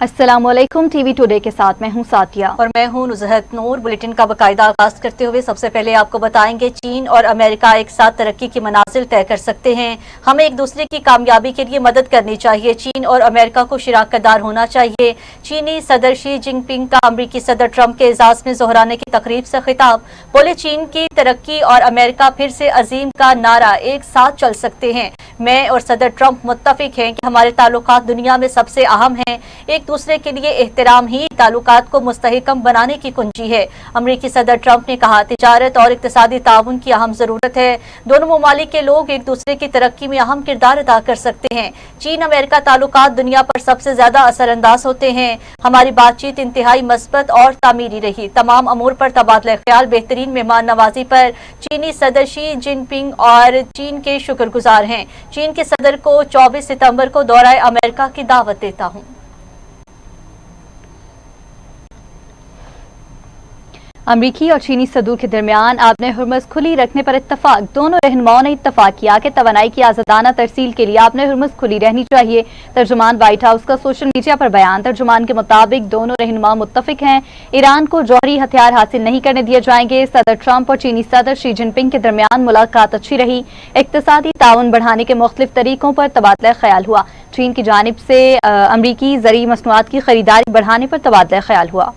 अस्सलाम वालेकुम। TV today के साथ मैं हूं सातिया और मैं हूं नुज़हत नूर। बुलेटिन का बाकायदा आगाज करते हुए सबसे पहले आपको बताएंगे चीन और अमेरिका एक साथ तरक्की की मनाजिल तय कर सकते हैं। हमें एक दूसरे की कामयाबी के लिए मदद करनी चाहिए। चीन और अमेरिका को शिराकतदार होना चाहिए। चीनी सदर शी जिनपिंग का अमरीकी सदर ट्रंप के एजाज में दोहराने की तकरीब से खिताब। बोले चीन की तरक्की और अमेरिका फिर से अजीम का नारा एक साथ चल सकते हैं। मैं और सदर ट्रंप मुत्तफिक हैं कि हमारे ताल्लुकात दुनिया में सबसे अहम हैं। एक दूसरे के लिए एहतराम ही ताल्लुकात को मुस्तहकम बनाने की कुंजी है। अमरीकी सदर ट्रंप ने कहा तिजारत और इक्तिसादी ताउन की अहम जरूरत है। दोनों ममालिक के लोग एक दूसरे की तरक्की में अहम किरदार अदा कर सकते हैं। चीन अमेरिका ताल्लुकात दुनिया पर सबसे ज्यादा असरअंदाज होते हैं। हमारी बातचीत इंतहाई मस्बत और तामीरी रही। तमाम अमूर पर तबादला ख्याल बेहतरीन मेहमान नवाजी पर चीनी सदर शी जिनपिंग और चीन के शुक्रगुजार हैं। चीन के सदर को 24 सितंबर को दौरा अमेरिका की दावत देता हूं। अमरीकी और चीनी सदूर के दरमियान आबने हुर्मुज़ खुली रखने पर इत्तफाक। दोनों रहनुमाओं ने इत्तफाक किया कि तवानाई की आज़ादाना तरसील के लिए आबने हुर्मुज़ खुली रहनी चाहिए। तर्जुमान व्हाइट हाउस का सोशल मीडिया पर बयान। तर्जुमान के मुताबिक दोनों रहनुमा मुत्तफिक हैं ईरान को जौहरी हथियार हासिल नहीं करने दिए जाएंगे। सदर ट्रंप और चीनी सदर शी जिनपिंग के दरमियान मुलाकात अच्छी रही। इक्तिसादी ताउन बढ़ाने के मुख्तलिफ तरीकों पर तबादला ख्याल हुआ। चीन की जानिब से अमरीकी ज़रूरी मसनूआत की खरीदारी बढ़ाने पर तबादला ख्याल हुआ।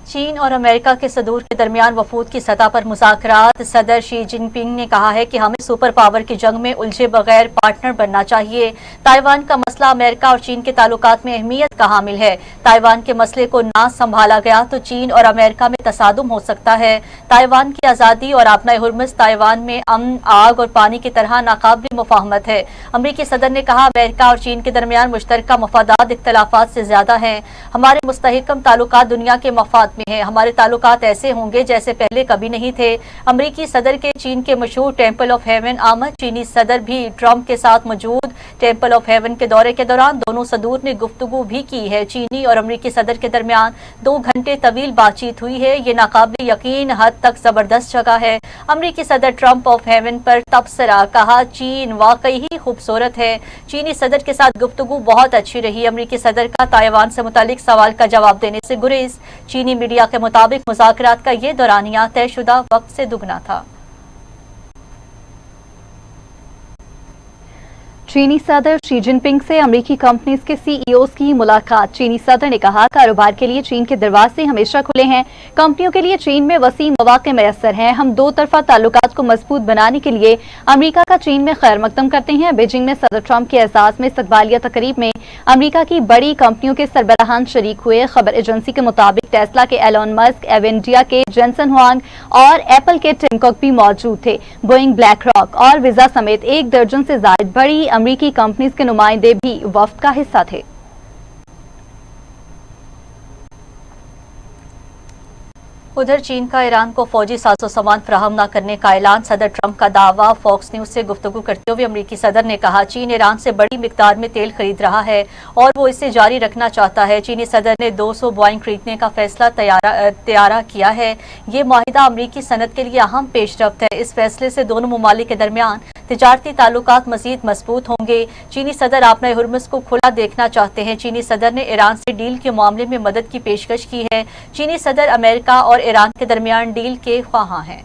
चीन और अमेरिका के सदूर के दरमियान वफूद की सतह पर मुज़ाकरात। सदर शी जिनपिंग ने कहा है कि हमें सुपर पावर की जंग में उलझे बगैर पार्टनर बनना चाहिए। ताइवान का मसला अमेरिका और चीन के ताल्लुकात में अहमियत का हामिल है। ताइवान के मसले को ना संभाला गया तो चीन और अमेरिका में तसादुम हो सकता है। ताइवान की आज़ादी और आपना हुर्मुज़ ताइवान में अमन, आग और पानी की तरह नाकाबिल मुफाहमत है। अमरीकी सदर ने कहा अमेरिका और चीन के दरमियान मुश्तरका मफादात इख्तलाफात से ज्यादा हैं। हमारे मुस्तहकम ताल्लुकात दुनिया के मफाद में है। हमारे ताल्लुकात ऐसे होंगे जैसे पहले कभी नहीं थे। अमरीकी सदर के चीन के मशहूर टेंपल ऑफ हेवन आमद। चीनी सदर भी ट्रंप के साथ मौजूद टेंपल ऑफ हेवन के दौरे के दौरान दोनों सदूर ने गुफ्तगू भी की है। चीनी और अमरीकी सदर के दरमियान 2 घंटे तवील बातचीत हुई है। ये नाकाबिल यकीन हद तक जबरदस्त जगह है। अमरीकी सदर ट्रंप ऑफ हेवन पर तबसरा। कहा चीन वाकई ही खूबसूरत है। चीनी सदर के साथ गुफ्तगू बहुत अच्छी रही। अमरीकी सदर का ताइवान से मुतालिक सवाल का जवाब देने से गुरेज। चीनी मीडिया के मुताबिक मुज़ाकरात का ये दौरानिया तयशुदा वक्त से दुगना था। चीनी सदर शी जिनपिंग से अमरीकी कंपनीज के सीईओज की मुलाकात। चीनी सदर ने कहा कारोबार के लिए चीन के दरवाजे हमेशा खुले हैं। कंपनियों के लिए चीन में वसीम मौके मैसर हैं। हम 2 तरफा ताल्लुकात को मजबूत बनाने के लिए अमरीका का चीन में खैर मकदम करते हैं। बीजिंग में सदर ट्रंप के एजाज में इस्तकबालिया तकरीब में अमरीका की बड़ी कंपनियों के सरबराहान शरीक हुए। खबर एजेंसी के मुताबिक टेस्ला के एलोन मस्क, एवेंडिया के जेनसन हुआंग और एप्पल के टिम कुक भी मौजूद थे। बोइंग, ब्लैक रॉक और वीजा समेत 1 दर्जन से ज्यादा बड़ी अमरीकी कंपनीज के नुमाइंदे भी वफ्द का हिस्सा थे। उधर चीन का ईरान को फौजी साजो सामान फराहम न करने का ऐलान। सदर ट्रंप का दावा। फॉक्स न्यूज से गुफ्तगू करते हुए अमरीकी सदर ने कहा चीन ईरान से बड़ी मिकदार में तेल खरीद रहा है और वो इसे जारी रखना चाहता है। चीनी सदर ने 200 बोइंग खरीदने का फैसला तैयार किया है। ये माहिदा अमरीकी सनत के लिए अहम पेशरफ्त है। इस फैसले से दोनों ममालिक के दरमियान तिजारती ताल्लुकात मजीद मजबूत होंगे। चीनी सदर अपने हुर्मुज़ को खुला देखना चाहते हैं। चीनी सदर ने ईरान से डील के मामले में मदद की पेशकश की है। चीनी सदर अमेरिका और ईरान के दरमियान डील के ख्वाहां हैं।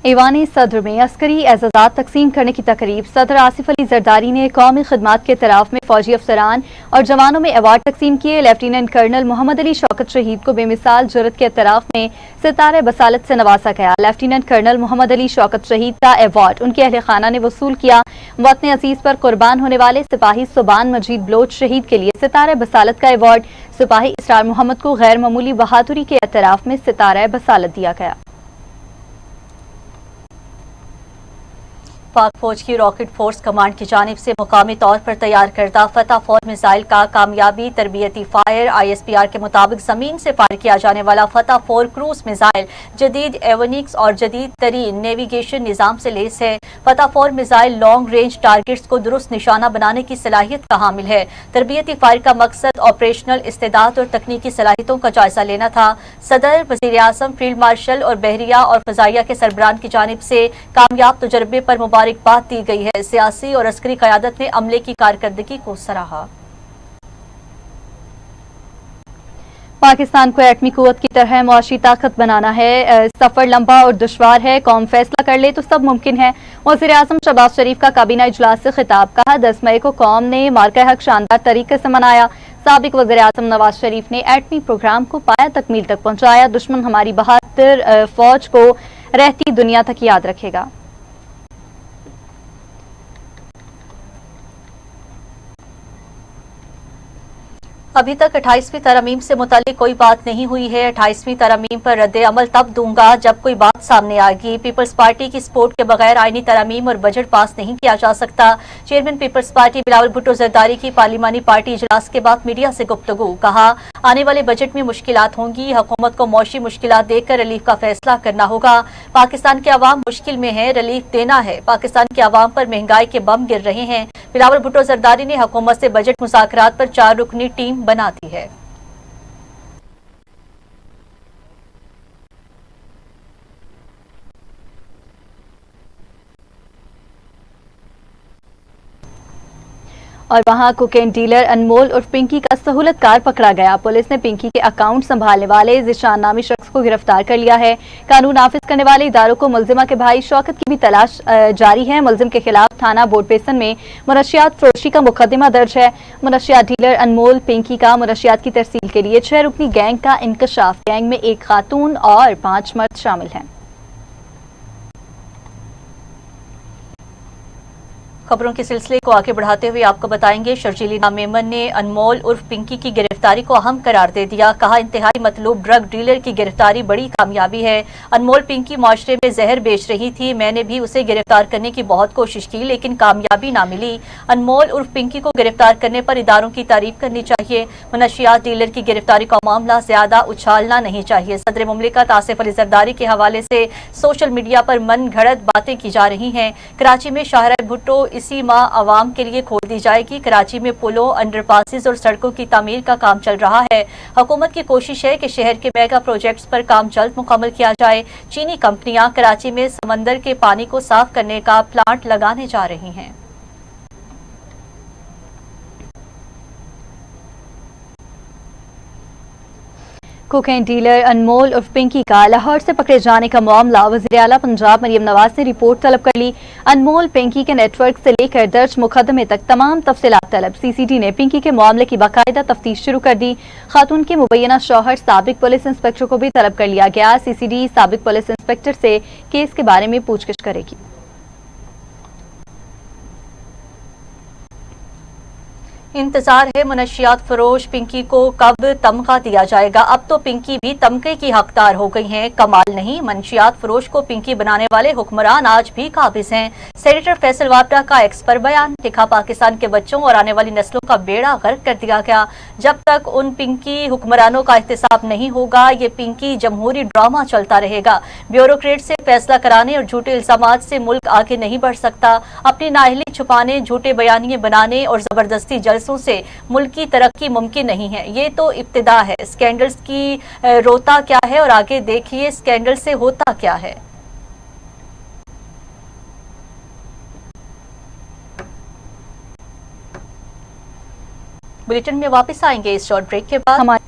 ईवानी सदर में अस्करी एजाज़ात तकसीम करने की तकरीब। सदर आसिफ अली जरदारी ने कौमी खिदमात के तराफ में फौजी अफसरान और जवानों में अवार्ड तकसीम किए। लेफ्टिनेंट कर्नल मोहम्मद अली शौकत शहीद को बेमिसाल जुर्रत के तराफ में सितारे बसालत से नवाजा गया। लेफ्टिनेंट कर्नल मोहम्मद अली शौकत शहीद का अवार्ड उनके अहले खाना ने वसूल किया। वतन अजीज पर कुर्बान होने वाले सिपाही सुबान मजीद बलोच शहीद के लिए सितारे बसालत का अवार्ड सिपाही इसरार मोहम्मद को गैर मामूली बहादुरी के एतराफ में सितारे बसालत दिया गया। पाक फौज की रॉकेट फोर्स कमांड की जानिब से मुकामी तौर पर तैयार करदा फतह 4 मिसाइल का कामयाबी तरबियती फायर। ISPR के मुताबिक जमीन से फायर किया जाने वाला फतह 4 क्रूज मिसाइल जदीद एवनिक्स और जदीद तरीन नेविगेशन निज़ाम से लेस है। फतह 4 मिसाइल लॉन्ग रेंज टारगेट्स को दुरुस्त निशाना बनाने की सलाहियत का हामिल है। तरबियती फायर का मकसद ऑपरेशनल इस्तेदाद और तकनीकी सलाहियतों का जायजा लेना था। सदर, वज़ीर आज़म, फील्ड मार्शल और बहरिया और फजाइया के सरबरान की जानिब से कामयाब तजर्बे पर मुबारकबाद दी गई है। सियासी और अस्करी क़यादत ने अमले की कारकर्दगी को सराहा। पाकिस्तान को एटमी कुव्वत की तरह मुआशी ताकत बनाना है। सफर लंबा और दुश्वार है, कौम फैसला कर ले तो सब मुमकिन है। वज़ीर आज़म शहबाज शरीफ का काबीना इजलास से खिताब। कहा 10 मई को कौम ने मार्का हक शानदार तरीके से मनाया। साबिक वज़ीर आज़म नवाज शरीफ ने एटमी प्रोग्राम को पाया तकमील तक पहुंचाया। दुश्मन हमारी बहादुर फौज को रहती दुनिया तक याद रखेगा। अभी तक 28वीं तरमीम से मुतालिक कोई बात नहीं हुई है। 28वीं तरमीम पर रद्द अमल तब दूंगा जब कोई बात सामने आएगी। पीपल्स पार्टी की सपोर्ट के बगैर आईनी तरमीम और बजट पास नहीं किया जा सकता। चेयरमैन पीपल्स पार्टी बिलावल भुट्टो जरदारी की पार्लिमानी पार्टी इजलास के बाद मीडिया से गुफ्तगू। कहा आने वाले बजट में मुश्किलात होंगी, हुकूमत को मौशी मुश्किलात देखकर रिलीफ का फैसला करना होगा। पाकिस्तान के अवाम मुश्किल में है, रिलीफ देना है। पाकिस्तान के अवाम पर महंगाई के बम गिर रहे हैं। बिलावल भुट्टो जरदारी ने हुकूमत से बजट मुज़ाकरात पर 4 रुकनी टीम बनाती है। और वहां कोकेन डीलर अनमोल और पिंकी का सहूलत कार पकड़ा गया। पुलिस ने पिंकी के अकाउंट संभालने वाले जिशान नामी शख्स को गिरफ्तार कर लिया है। कानून नाफिज करने वाले इदारों को मुलजिमा के भाई शौकत की भी तलाश जारी है। मुलजिम के खिलाफ थाना बोडपेसन में मुनशियात फरोशी का मुकदमा दर्ज है। मुनशियात डीलर अनमोल पिंकी का मुनशियात की तरसील के लिए 6 रुकनी गैंग का इंकशाफ। गैंग में 1 खातून और 5 मर्द शामिल हैं। खबरों के सिलसिले को आगे बढ़ाते हुए आपको बताएंगे, शर्जीली मेमन ने अनमोल उर्फ पिंकी की गिरफ्तारी को अहम करार दे दिया। कहा इंतहाई मतलूब ड्रग डीलर की गिरफ्तारी बड़ी कामयाबी है। अनमोल पिंकी माशरे में जहर बेच रही थी। मैंने भी उसे गिरफ्तार करने की बहुत कोशिश की लेकिन कामयाबी ना मिली। अनमोल उर्फ पिंकी को गिरफ्तार करने पर इदारों की तारीफ करनी चाहिए। मनशियात डीलर की गिरफ्तारी का मामला ज्यादा उछालना नहीं चाहिए। सदर मुमलिकत आसिफ अली जरदारी के हवाले से सोशल मीडिया पर मन घड़त बातें की जा रही हैं। कराची में शाहराह भुट्टो इसी माह आवाम के लिए खोल दी जाएगी। कराची में पुलों, अंडरपासेस और सड़कों की तामीर का काम चल रहा है। हुकूमत की कोशिश है कि शहर के मेगा प्रोजेक्ट्स पर काम जल्द मुकम्मल किया जाए। चीनी कंपनियां कराची में समंदर के पानी को साफ करने का प्लांट लगाने जा रही हैं। कोकेन डीलर अनमोल उर्फ पिंकी का लाहौर से पकड़े जाने का मामला वज़ीर आला पंजाब मरियम नवाज ने रिपोर्ट तलब कर ली। अनमोल पिंकी के नेटवर्क से लेकर दर्ज मुकदमे तक तमाम तफसीलात तलब। CCD ने पिंकी के मामले की बाकायदा तफ्तीश शुरू कर दी। खातून के मुबैना शौहर साबिक पुलिस इंस्पेक्टर को भी तलब कर लिया गया। CCD साबिक पुलिस इंस्पेक्टर से केस के बारे में पूछगिछ करेगी। इंतजार है मुनशियात फरोश पिंकी को कब तमगा दिया जाएगा। अब तो पिंकी भी तमगे की हकदार हो गई हैं। कमाल नहीं, मनशियात फरोश को पिंकी बनाने वाले हुक्मरान आज भी काबिज हैं। सेनेटर फैसल वापडा का एक्स पर बयान। लिखा पाकिस्तान के बच्चों और आने वाली नस्लों का बेड़ा गर्क कर दिया गया। जब तक उन पिंकी हुक्मरानों का एहतसाब नहीं होगा ये पिंकी जमहूरी ड्रामा चलता रहेगा। ब्यूरोक्रेट से फैसला कराने और झूठे इल्जामात से मुल्क आगे नहीं बढ़ सकता। अपनी नाअहली छुपाने, झूठे बयानिए बनाने और जबरदस्ती जलसों से मुल्क की तरक्की मुमकिन नहीं है। ये तो इब्तिदा है। स्कैंडल्स की रोता क्या है और आगे देखिए स्कैंडल से होता क्या है। बुलेटिन में वापस आएंगे इस शॉर्ट ब्रेक के बाद।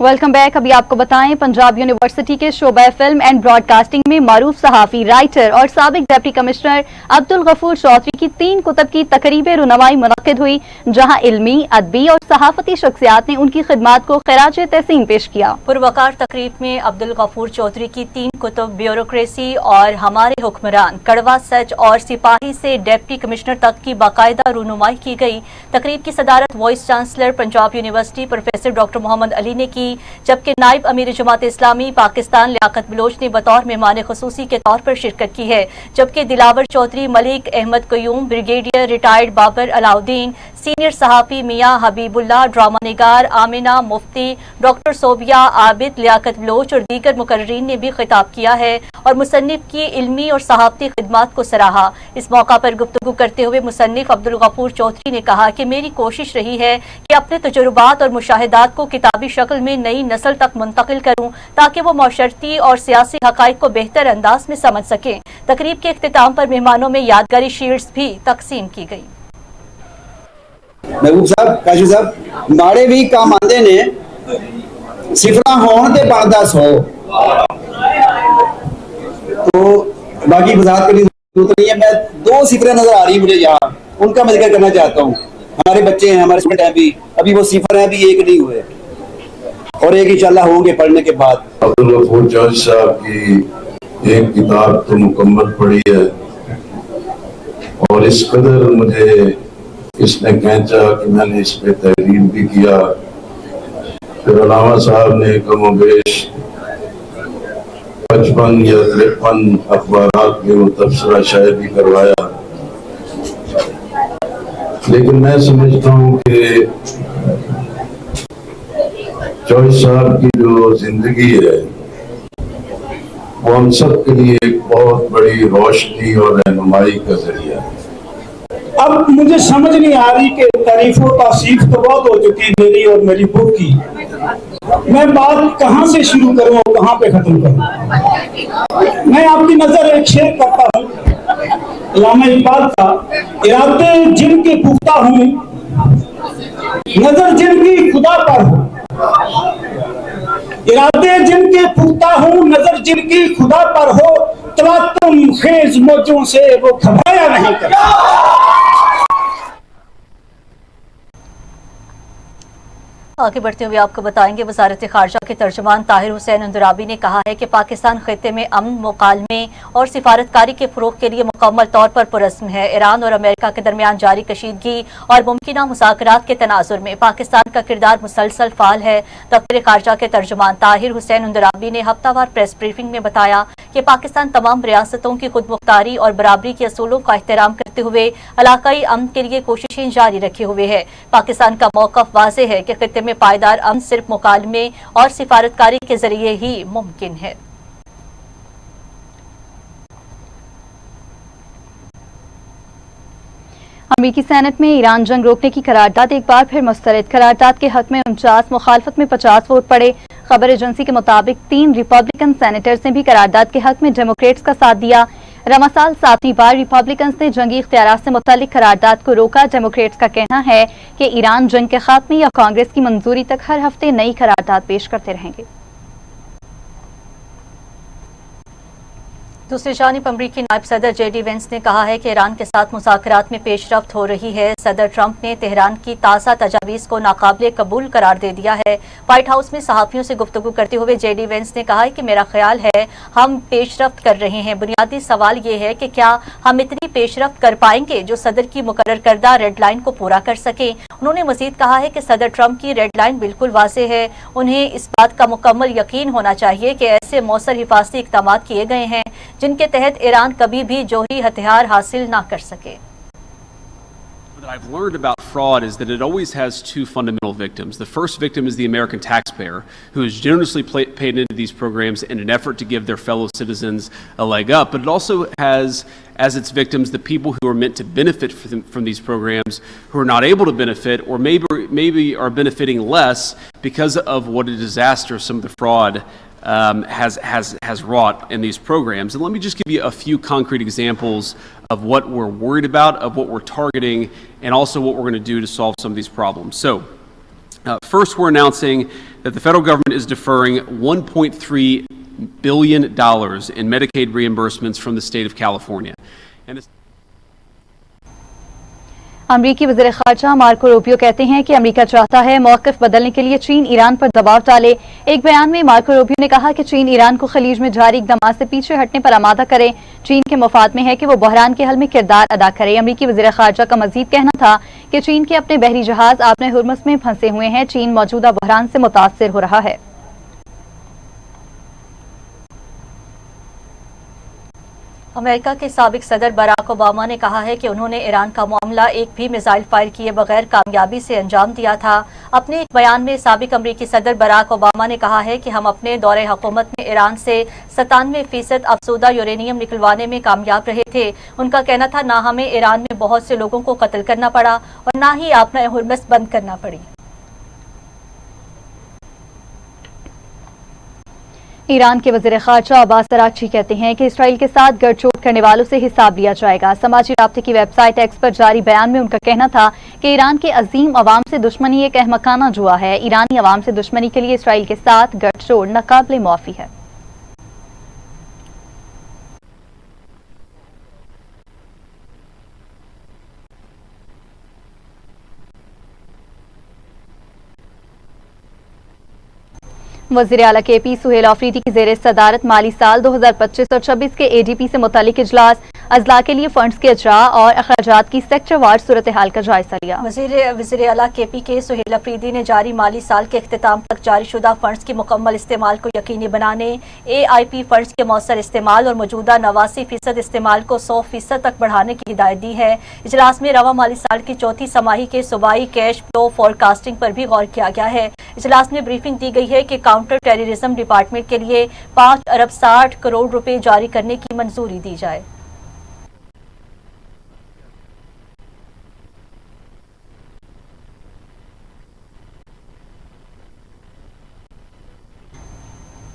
Welcome back. अभी आपको बताएं, पंजाब यूनिवर्सिटी के शोबा फिल्म एंड ब्रॉडकास्टिंग में मारूफ सहाफी, राइटर और साबिक डिप्टी कमिश्नर अब्दुल गफूर चौधरी की 3 कुतब की तकरीब रुनवाई मुनक्किद हुई, जहां इल्मी, अदबी और सहाफती शख्सियात ने उनकी खिदमात को खिराज तहसीन पेश किया। पुरवकार तकरीब में अब्दुल गफूर चौधरी की 3 कुतब, ब्यूरोक्रेसी और हमारे हुक्मरान, कड़वा सच और सिपाही से डिप्टी कमिश्नर तक की बाकायदा रुनुमाई की गई। तकरीब की सदारत vice chancellor Punjab university professor doctor Mohammad Ali ने की। की, जबकि नायब अमीर जमात इस्लामी पाकिस्तान लियाकत बलोच ने बतौर मेहमान खुसूसी के तौर पर शिरकत की है, जबकि Dilawar Chaudhry, Malik Ahmad Qayyum, brigadier retired Babar Alauddin, senior सहाफ़ी मियाँ हबीबुल्लाह, ड्रामा निगार आमिना मुफ्ती, डॉक्टर सोबिया आबिद, लियाकत बलोच और दीगर मुकर्रीन ने भी खिताब किया है और मुसन्निफ की इल्मी और सहाफ़ती खिदमात को सराहा। इस मौका पर गुफ्तगू करते हुए मुसन्निफ अब्दुल गफूर चौधरी ने कहा कि मेरी कोशिश रही है कि अपने तजुर्बात और मुशाहिदात को किताबी शक्ल में नई नस्ल तक मुंतकिल करूं ताकि वो माशरती और सियासी हक़ाइक़ को बेहतर अंदाज में समझ सकें। तकरीब के इख्तिताम पर मेहमानों में यादगारी शील्ड्स भी तकसीम की गई। महबूब साहब, काशी साहब, माड़े भी काम आंदे ने, सिफरा होण ते बनदा 100। तो बाकी वजाहत करने की जरूरत नहीं है। मैं 2 सिफरें नजर आ रही मुझे यहाँ, उनका मैं जिक्र करना चाहता हूँ। हमारे बच्चे हैं, हमारे स्टूडेंट हैं, अभी वो सिफर हैं, अभी 1 नहीं हुए और 1 इंशाल्लाह होंगे पढ़ने के बाद। अब्दुल गफूर चौधरी साहब की एक किताब तो मुकम्मल पढ़ी है और इस कदर मुझे इसने खींचा कि मैंने इस पे तहरीर भी किया। फिर अलामा साहब ने कमोबेश 55 या 53 अखबारात में वो तबसरा शायद भी करवाया। लेकिन मैं समझता हूँ कि चौधरी साहब की जो जिंदगी है वो हम सब के लिए एक बहुत बड़ी रोशनी और रहनुमाई का जरिया है। अब मुझे समझ नहीं आ रही कि तारीफों तासीफ तो बहुत हो चुकी मेरी और मेरी बुक की। मैं बात कहाँ से शुरू करूँ और कहाँ पे खत्म करूँ? मैं आपकी नजर एक शेर करता हूँ अल्लामा इकबाल का, इरादे जिनके पुख्ता हूँ, नजर जिनकी खुदा पर हो। इरादे जिनके पुख्ता हूँ, नजर जिनकी खुदा पर हो, तवात्तुम खेज मौजों से वो घबराया नहीं करता। आगे बढ़ते हुए आपको बताएंगे, वजारत खारजा के तर्जुमान ताहिर हुसैन अंदराबी ने कहा है कि पाकिस्तान खित्ते में अमन, मुकालमे और सिफारतकारी के फ़रोग़ के लिए मुकम्मल तौर पर पुरस्म है। ईरान और अमेरिका के दरमियान जारी कशीदगी और मुमकिना मुज़ाकरात के तनाजुर में पाकिस्तान का किरदार मुसलसल फ़ाल है। दफ्तर खारजा के तर्जुमान ताहिर हुसैन अंदराबी ने हफ्तावार प्रेस ब्रीफिंग में बताया कि पाकिस्तान तमाम रियासतों की खुद मुख्तारी और बराबरी के असूलों का एहतराम करते हुए इलाकाई अमन के लिए कोशिशें जारी रखे हुए है। पाकिस्तान का मौक़िफ़ वाज़ेह है कि खित्ते में पायदार अमन सिर्फ मुकालमे और सिफारतकारी के जरिए ही मुमकिन है। अमेरिकी सेनेट में ईरान जंग रोकने की करारदाद एक बार फिर मुस्तरद। करारदाद के हक में 49, मुखालफत में 50 वोट पड़े। खबर एजेंसी के मुताबिक 3 रिपब्लिकन सेनेटर्स ने भी करारदाद के हक में डेमोक्रेट्स का साथ दिया। रमासाल 7वीं बार रिपब्लिकन्स ने जंगी इख्तियारात से मुतालिक करारदाद को रोका। डेमोक्रेट्स का कहना है कि ईरान जंग के खात्मे या कांग्रेस की मंजूरी तक हर हफ्ते नई करारदाद पेश करते रहेंगे। दूसरी जानिब अमरीकी नायब सदर JD वेंस ने कहा है कि ईरान के साथ मुज़ाकरात में पेशरफ्त हो रही है। सदर ट्रंप ने तेहरान की ताज़ा तजावीज़ को नाकाबिले कबूल करार दे दिया है। व्हाइट हाउस में सहाफ़ियों से गुफ्तगू करते हुए JD वेंस ने कहा है कि मेरा ख्याल है हम पेशरफ्त कर रहे हैं। बुनियादी सवाल ये है कि क्या हम इतनी पेशरफ्त कर पाएंगे जो सदर की मुकर्रर करदा रेड लाइन को पूरा कर सकें। उन्होंने मज़ीद कहा है कि सदर ट्रंप की रेड लाइन बिल्कुल वाज़ेह है। उन्हें इस बात का मुकम्मल यकीन होना चाहिए कि ऐसे मौसर हिफाजती इक़दाम किए गए हैं जिनके तहत ईरान कभी भी जोहरी हथियार हासिल ना कर सके। What I've learned about fraud is that it always has 2 fundamental victims. The first victim is the American taxpayer, who has generously paid into these programs in an effort to give their fellow citizens a leg up. But it also has as its victims the people who are meant to benefit from these programs, who are not able to benefit, or maybe are benefiting less because of what a disaster some of the fraud has wrought in these programs. And let me just give you a few concrete examples of what we're worried about, of what we're targeting, and also what we're going to do to solve some of these problems. So, first we're announcing that the federal government is deferring $1.3 billion in Medicaid reimbursements from the state of California. And अमरीकी वज़ीर ख़ारजा Marco Rubio कहते हैं कि अमरीका चाहता है मौक़िफ़ बदलने के लिए चीन ईरान पर दबाव डाले। एक बयान में मार्को रूबियो ने कहा कि चीन ईरान को खलीज में जारी इक़दामात से पीछे हटने पर आमादा करे। चीन के मफाद में है कि वो बहरान के हल में किरदार अदा करे। अमरीकी वज़ीर ख़ारजा का मज़ीद कहना था कि चीन के अपने बहरी जहाज़ आपने हुर्मुज़ में फंसे हुए हैं। चीन मौजूदा बहरान से मुतासिर हो रहा है। अमेरिका के साबिक सदर बराक ओबामा ने कहा है कि उन्होंने ईरान का मामला एक भी मिसाइल फायर किए बगैर कामयाबी से अंजाम दिया था। अपने एक बयान में साबिक अमरीकी सदर बराक ओबामा ने कहा है कि हम अपने दौरे हुकूमत में ईरान से 97% अफसुदा यूरेनियम निकलवाने में कामयाब रहे थे। उनका कहना था ना हमें ईरान में बहुत से लोगों को कत्ल करना पड़ा और ना ही आपने हुर्मुज़ बंद करना पड़ी। ईरान के वज़ीर ख़ारजा अब्बास अराग़ची कहते हैं कि इसराइल के साथ गठजोड़ करने वालों से हिसाब लिया जाएगा। समाजी राब्ते की वेबसाइट एक्स पर जारी बयान में उनका कहना था कि ईरान के अजीम अवाम से दुश्मनी एक अहमकाना जुआ है। ईरानी अवाम से दुश्मनी के लिए इसराइल के साथ गठजोड़ नाकाबिले मुआफ़ी है। वज़ीर आला KP सुहेल आफरीदी की ज़ेर सदारत माली साल 2025 और 26 के ADP से मुतालिक इजलास अजला के लिए फंड्स के अजरा और अखराजात की सेक्टर वार सूरत हाल का जायजा लिया। वज़ीर आला KP के सुहेल आफरीदी ने जारी माली साल के अख्तिताम तक जारी शुदा फंड्स के मुकम्मल इस्तेमाल को यकीनी बनाने, AIP फंड्स के मौसर इस्तेमाल और मौजूदा 89% इस्तेमाल को 100% तक बढ़ाने की हिदायत दी है। इजलास में रवा माली साल की चौथी समाही के सूबाई कैश फ्लो फोरकास्टिंग पर भी गौर किया गया है। इजलास में ब्रीफिंग दी गई है कि काउंटर टेररिज्म डिपार्टमेंट के लिए 5 अरब 60 करोड़ रुपए जारी करने की मंजूरी दी जाए।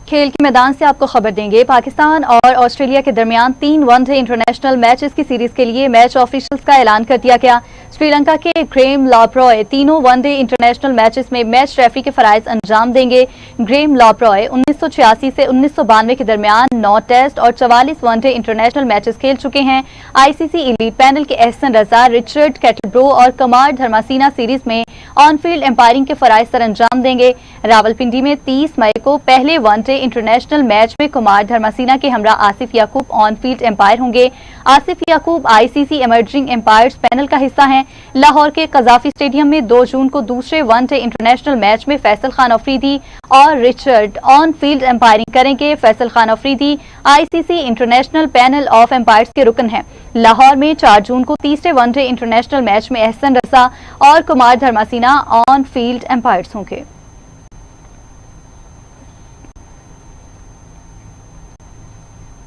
खेल के मैदान से आपको खबर देंगे। पाकिस्तान और ऑस्ट्रेलिया के दरमियान 3 वनडे इंटरनेशनल मैचेस की सीरीज के लिए मैच ऑफिशियल्स का ऐलान कर दिया गया। श्रीलंका के ग्रेम लाब्रॉय तीनों वनडे इंटरनेशनल मैचेस में मैच रेफरी के फराइज अंजाम देंगे। ग्रेम लाब्रॉय 1986 से 1992 के दरमियान 9 टेस्ट और 44 वनडे इंटरनेशनल मैचेस खेल चुके हैं। ICC एलीट पैनल के एहसन रजा, रिचर्ड कैटलब्रो और कमार धर्मासीना सीरीज में ऑन फील्ड एम्पायरिंग के फराइज सर अंजाम देंगे। रावलपिंडी में 30 मई को पहले वनडे इंटरनेशनल मैच में कुमार धर्मासीना के हमरा आसिफ याकूब ऑन फील्ड एम्पायर होंगे। आसिफ याकूब ICC इमर्जिंग एम्पायर्स पैनल का हिस्सा हैं। लाहौर के कजाफी स्टेडियम में 2 जून को दूसरे वनडे इंटरनेशनल मैच में फैसल खान अफरीदी और रिचर्ड ऑन फील्ड एम्पायरिंग करेंगे। Faisal Khan Afridi ICC international panel of umpires के रुकन हैं। लाहौर में 4 जून को तीसरे वनडे इंटरनेशनल मैच में एहसन रजा और कुमार धर्मासीना ऑन फील्ड एम्पायर्स होंगे।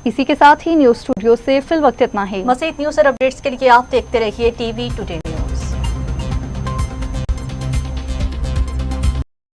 इसी के साथ ही न्यूज स्टूडियो से फिल वक्त इतना ही। मज़ीद न्यूज़ और अपडेट्स के लिए आप देखते रहिए TV टुडे।